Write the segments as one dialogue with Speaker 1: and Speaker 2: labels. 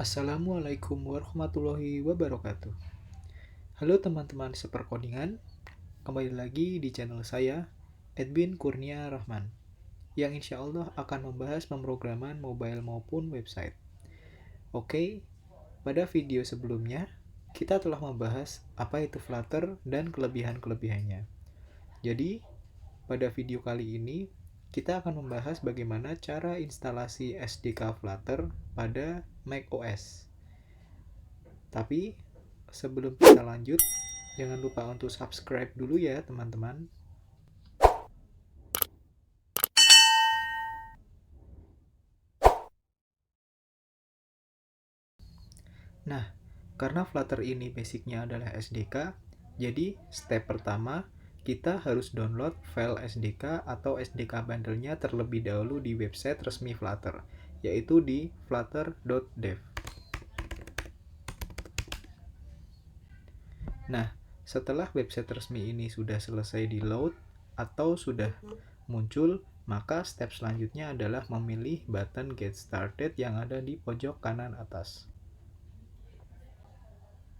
Speaker 1: Assalamualaikum warahmatullahi wabarakatuh. Halo teman-teman seperkodingan, kembali lagi di channel saya, Edwin Kurnia Rahman, yang insya Allah akan membahas pemrograman mobile maupun website. Oke, pada video sebelumnya, kita telah membahas apa itu Flutter dan kelebihan-kelebihannya. Jadi, pada video kali ini, kita akan membahas bagaimana cara instalasi SDK Flutter pada macOS. Tapi, sebelum kita lanjut, jangan lupa untuk subscribe dulu ya teman-teman. Nah, karena Flutter ini basicnya adalah SDK, jadi step pertama, kita harus download file SDK atau SDK bundle-nya terlebih dahulu di website resmi Flutter, yaitu di flutter.dev. Nah, setelah website resmi ini sudah selesai di load atau sudah muncul, maka step selanjutnya adalah memilih button Get Started yang ada di pojok kanan atas.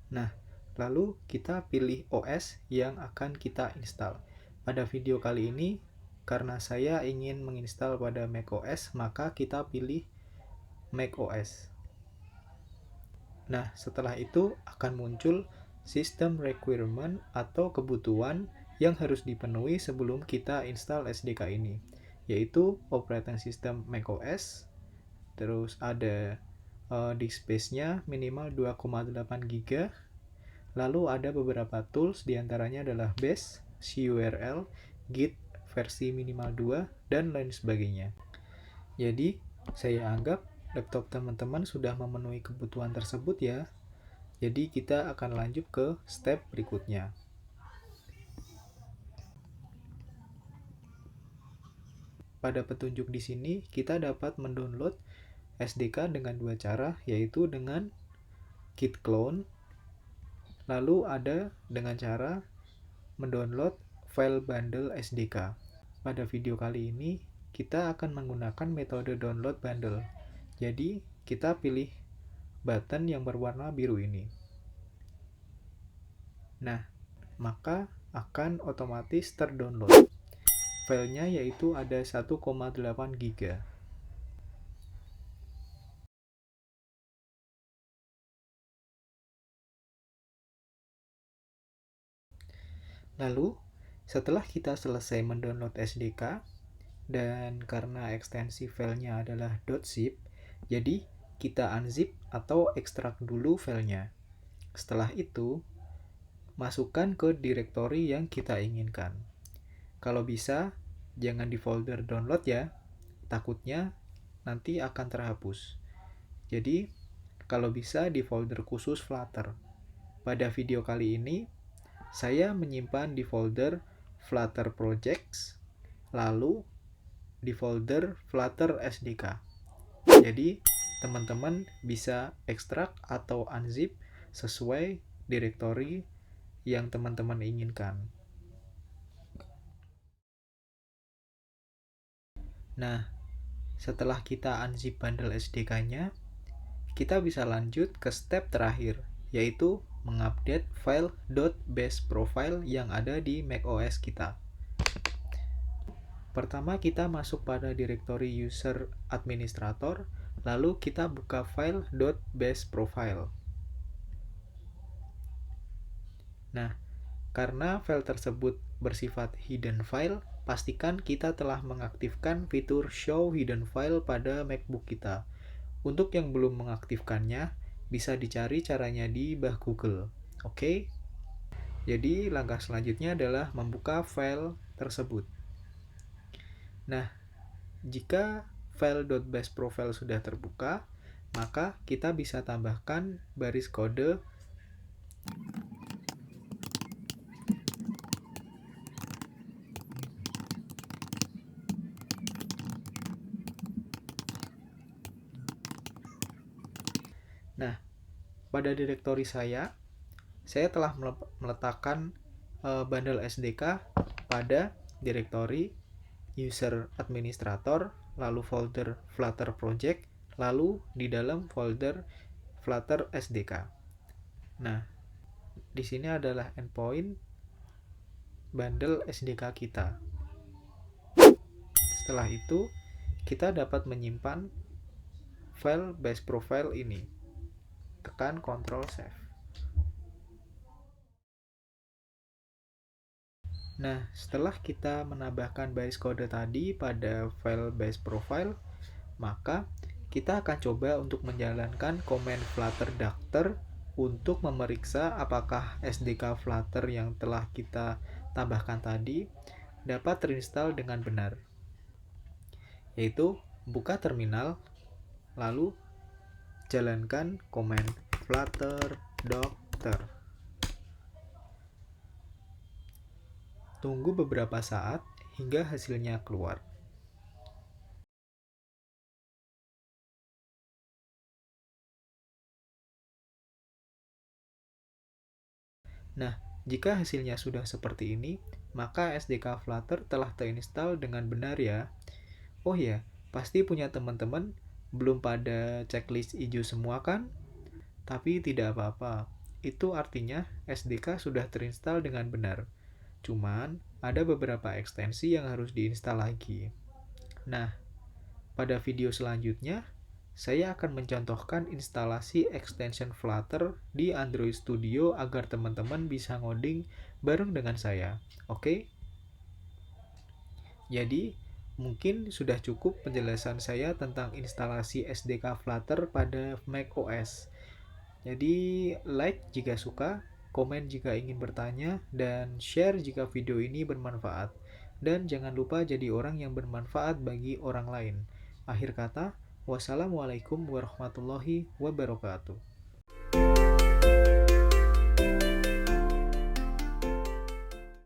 Speaker 1: Nah, lalu kita pilih OS yang akan kita install. Pada video kali ini, karena saya ingin menginstal pada macOS, maka kita pilih macOS. Nah, setelah itu akan muncul System Requirement atau kebutuhan yang harus dipenuhi sebelum kita install SDK ini, yaitu operating system macOS, terus ada disk space-nya minimal 2,8 GB, lalu ada beberapa tools, diantaranya adalah Bash, curl, Git versi minimal 2, dan lain sebagainya. Jadi, saya anggap laptop teman-teman sudah memenuhi kebutuhan tersebut ya. Jadi kita akan lanjut ke step berikutnya. Pada petunjuk di sini, kita dapat mendownload SDK dengan dua cara, yaitu dengan git clone, lalu ada dengan cara mendownload file bundle SDK. Pada video kali ini, kita akan menggunakan metode download bundle. Jadi, kita pilih button yang berwarna biru ini. Nah, maka akan otomatis terdownload. Filenya yaitu ada 1,8 GB. Lalu, setelah kita selesai mendownload SDK, dan karena ekstensi filenya adalah .zip, jadi kita unzip atau ekstrak dulu filenya. Setelah itu, masukkan ke direktori yang kita inginkan. Kalau bisa, jangan di folder download ya, takutnya nanti akan terhapus. Jadi, kalau bisa di folder khusus Flutter. Pada video kali ini, saya menyimpan di folder Flutter Projects, lalu di folder Flutter SDK. Jadi, teman-teman bisa ekstrak atau unzip sesuai direktori yang teman-teman inginkan. Nah, setelah kita unzip bundle SDK-nya, kita bisa lanjut ke step terakhir, yaitu mengupdate file .bash profile yang ada di macOS kita. Pertama, kita masuk pada direktori user administrator, lalu kita buka file .bash profile. Nah, karena file tersebut bersifat hidden file, pastikan kita telah mengaktifkan fitur Show Hidden File pada MacBook kita. Untuk yang belum mengaktifkannya, bisa dicari caranya di bah Google. Oke? Jadi, langkah selanjutnya adalah membuka file tersebut. Nah, jika file .bash profile sudah terbuka, maka kita bisa tambahkan baris kode Nah, pada direktori saya telah meletakkan bundle SDK pada direktori user administrator, lalu folder Flutter Project, lalu di dalam folder Flutter SDK. Nah, di sini adalah endpoint bundle SDK kita. Setelah itu, kita dapat menyimpan file base profile ini. Tekan Ctrl Save. Nah, setelah kita menambahkan baris kode tadi pada file base profile, maka kita akan coba untuk menjalankan command flutter ductor untuk memeriksa apakah SDK Flutter yang telah kita tambahkan tadi dapat terinstall dengan benar. Yaitu, buka terminal, lalu jalankan command flutter ductor. Tunggu beberapa saat hingga hasilnya keluar. Nah, jika hasilnya sudah seperti ini, maka SDK Flutter telah terinstall dengan benar ya. Oh ya, pasti punya teman-teman belum pada checklist hijau semua kan? Tapi tidak apa-apa. Itu artinya SDK sudah terinstall dengan benar. Cuman, ada beberapa ekstensi yang harus diinstal lagi. Nah, pada video selanjutnya, saya akan mencontohkan instalasi extension Flutter di Android Studio agar teman-teman bisa ngoding bareng dengan saya. Oke? Jadi, mungkin sudah cukup penjelasan saya tentang instalasi SDK Flutter pada macOS. Jadi, like jika suka, komen jika ingin bertanya, dan share jika video ini bermanfaat. Dan jangan lupa jadi orang yang bermanfaat bagi orang lain. Akhir kata, wassalamualaikum warahmatullahi wabarakatuh.